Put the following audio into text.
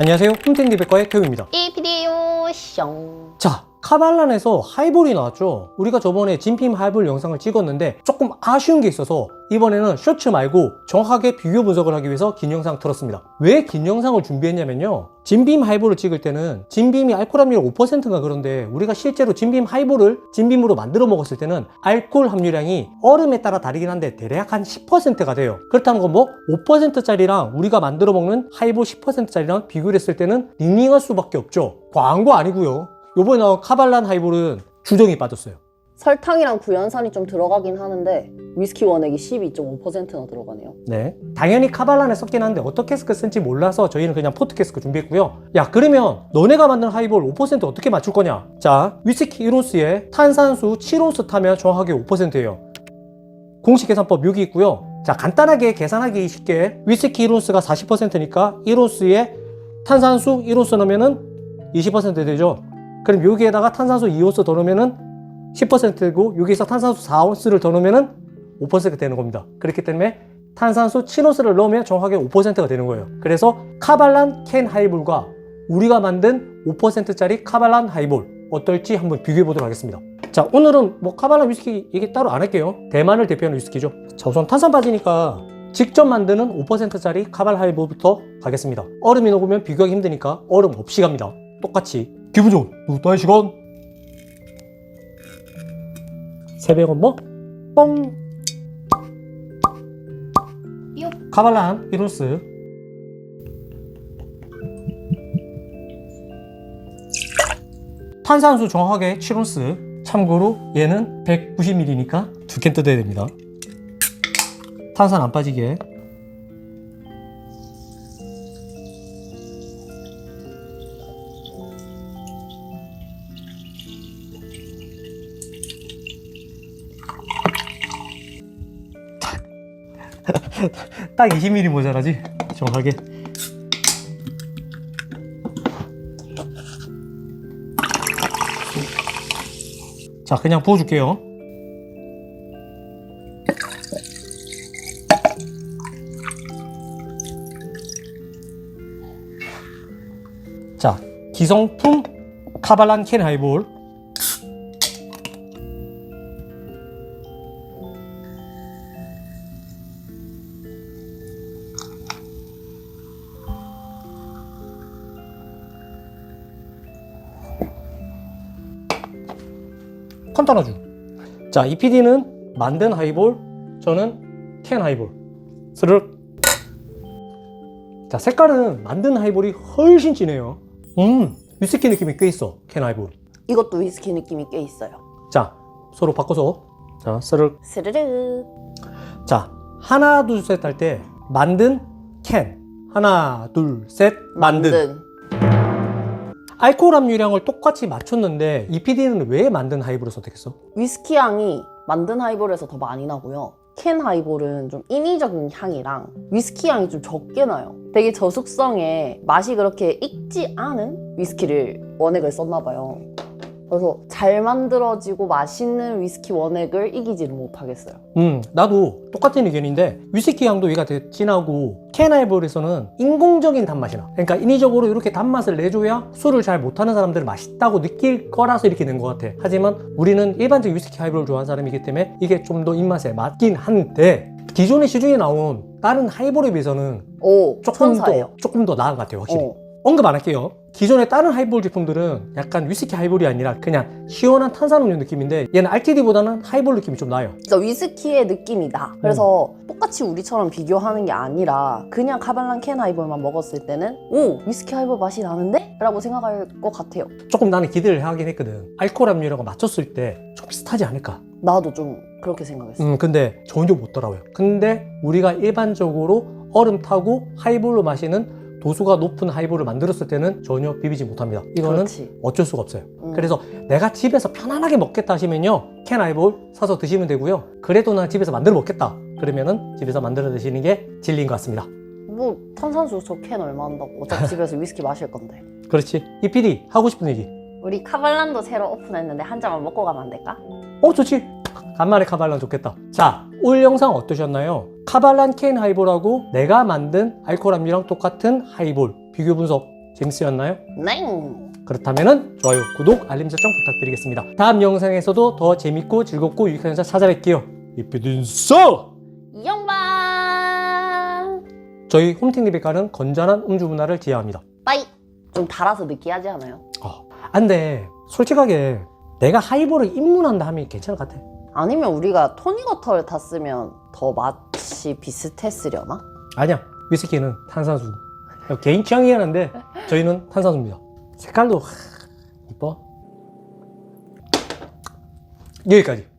안녕하세요, 홈텐디백과의 태우입니다. EPD요 숑. 자, 카발란에서 하이볼이 나왔죠. 우리가 저번에 진빔 하이볼 영상을 찍었는데 조금 아쉬운 게 있어서 이번에는 쇼츠 말고 정확하게 비교 분석을 하기 위해서 긴 영상 틀었습니다. 왜 긴 영상을 준비했냐면요, 진빔 하이볼을 찍을 때는 진빔이 알코올 함유량 5%가 그런데 우리가 실제로 진빔 하이볼을 진빔으로 만들어 먹었을 때는 알코올 함유량이 얼음에 따라 다르긴 한데 대략 한 10%가 돼요. 그렇다는 건 뭐 5%짜리랑 우리가 만들어 먹는 하이볼 10%짜리랑 비교를 했을 때는 닝닝할 수밖에 없죠. 광고 아니고요. 요번에 나온 카발란 하이볼은 주정이 빠졌어요. 설탕이랑 구연산이 좀 들어가긴 하는데 위스키 원액이 12.5%나 들어가네요. 네, 당연히 카발란에 섞긴 한데 어떻게 캐스크 쓴지 몰라서 저희는 그냥 포트 캐스크 준비했고요. 야, 그러면 너네가 만든 하이볼 5% 어떻게 맞출 거냐? 자, 위스키 1온스에 탄산수 7온스 타면 정확하게 5%예요. 공식 계산법 여기 있고요. 자, 간단하게 계산하기 쉽게 위스키 1온스가 40%니까 1온스에 탄산수 1온스 넣으면은 20% 되죠. 그럼 여기에다가 탄산수 2온스 더 넣으면은 10%고 여기서 탄산수 4온스를 더 넣으면은 5%가 되는 겁니다. 그렇기 때문에 탄산수 7온스를 넣으면 정확하게 5%가 되는 거예요. 그래서 카발란 캔 하이볼과 우리가 만든 5%짜리 카발란 하이볼 어떨지 한번 비교해 보도록 하겠습니다. 자, 오늘은 뭐 카발란 위스키 얘기 따로 안 할게요. 대만을 대표하는 위스키죠. 자, 우선 탄산 빠지니까 직접 만드는 5%짜리 카발란 하이볼부터 가겠습니다. 얼음이 녹으면 비교하기 힘드니까 얼음 없이 갑니다. 똑같이 기분 좋은 누따의 시간. 새벽은 뭐? 뻥! 카발란 1온스 탄산수 정확하게 7온스. 참고로 얘는 190ml니까 2캔 뜯어야 됩니다. 탄산 안 빠지게. 딱 20ml 모자라지? 정확하게. 자, 그냥 부어줄게요. 자, 기성품 카발란 캔 하이볼. 컨타나주. 자, 이 PD는 만든 하이볼, 저는 캔 하이볼. 스르륵. 자, 색깔은 만든 하이볼이 훨씬 진해요. 위스키 느낌이 꽤 있어, 캔 하이볼. 이것도 위스키 느낌이 꽤 있어요. 자, 서로 바꿔서. 자, 스르륵. 스르르. 자, 하나 둘 셋 할 때 만든 캔, 하나 둘 셋 만든. 알코올 함유량을 똑같이 맞췄는데 이 PD는 왜 만든 하이볼을 선택했어? 위스키 향이 만든 하이볼에서 더 많이 나고요. 캔 하이볼은 좀 인위적인 향이랑 위스키 향이 좀 적게 나요. 되게 저숙성에 맛이 그렇게 익지 않은 위스키를 원액을 썼나 봐요. 그래서 잘 만들어지고 맛있는 위스키 원액을 이기지를 못하겠어요. 나도 똑같은 의견인데 위스키 향도 얘가 되게 진하고 캔 하이볼에서는 인공적인 단맛이 나. 그러니까 인위적으로 이렇게 단맛을 내줘야 술을 잘 못하는 사람들은 맛있다고 느낄 거라서 이렇게 된 것 같아. 하지만 우리는 일반적인 위스키 하이볼을 좋아하는 사람이기 때문에 이게 좀 더 입맛에 맞긴 한데 기존의 시중에 나온 다른 하이볼에 비해서는 조금 더 나은 것 같아요, 확실히. 언급 안 할게요. 기존의 다른 하이볼 제품들은 약간 위스키 하이볼이 아니라 그냥 시원한 탄산음료 느낌인데 얘는 RTD보다는 하이볼 느낌이 좀 나요. 그러니까 위스키의 느낌이다. 그래서 똑같이 우리처럼 비교하는 게 아니라 그냥 카발란 캔 하이볼만 먹었을 때는 오! 위스키 하이볼 맛이 나는데? 라고 생각할 것 같아요. 조금 나는 기대를 하긴 했거든. 알코올 함유량과 맞췄을 때 좀 비슷하지 않을까? 나도 좀 그렇게 생각했어. 근데 전혀 못 따라와요. 근데 우리가 일반적으로 얼음 타고 하이볼로 마시는 도수가 높은 하이볼을 만들었을 때는 전혀 비비지 못합니다. 이거는 그렇지. 어쩔 수가 없어요. 그래서 내가 집에서 편안하게 먹겠다 하시면요, 캔 하이볼 사서 드시면 되고요. 그래도 난 집에서 만들어 먹겠다 그러면은 집에서 만들어 드시는 게 진리인 것 같습니다. 뭐 탄산수 저 캔 얼마 한다고. 어차피 집에서 위스키 마실 건데. 그렇지. 이 PD 하고 싶은 얘기. 우리 카발란도 새로 오픈했는데 한 잔만 먹고 가면 안 될까? 좋지. 간만에 카발란 좋겠다. 자, 올 영상 어떠셨나요? 카발란 캔 하이볼하고 내가 만든 알코올 함유랑 똑같은 하이볼 비교 분석 재밌으셨나요? 네. 그렇다면 좋아요, 구독, 알림 설정 부탁드리겠습니다. 다음 영상에서도 더 재밌고 즐겁고 유익한 영상 찾아뵐게요. 이쁘든서 이영반. 저희 홈팅 리베카는 건전한 음주 문화를 지향합니다. 빠이. 좀 달아서 느끼하지 않아요? 근데 솔직하게 내가 하이볼을 입문한다 하면 괜찮을 것 같아. 아니면 우리가 토닉워터를 탔으면 더 맛이 비슷했으려나? 아니야, 위스키는 탄산수. 개인 취향이긴 한데 저희는 탄산수입니다. 색깔도 이뻐. 여기까지.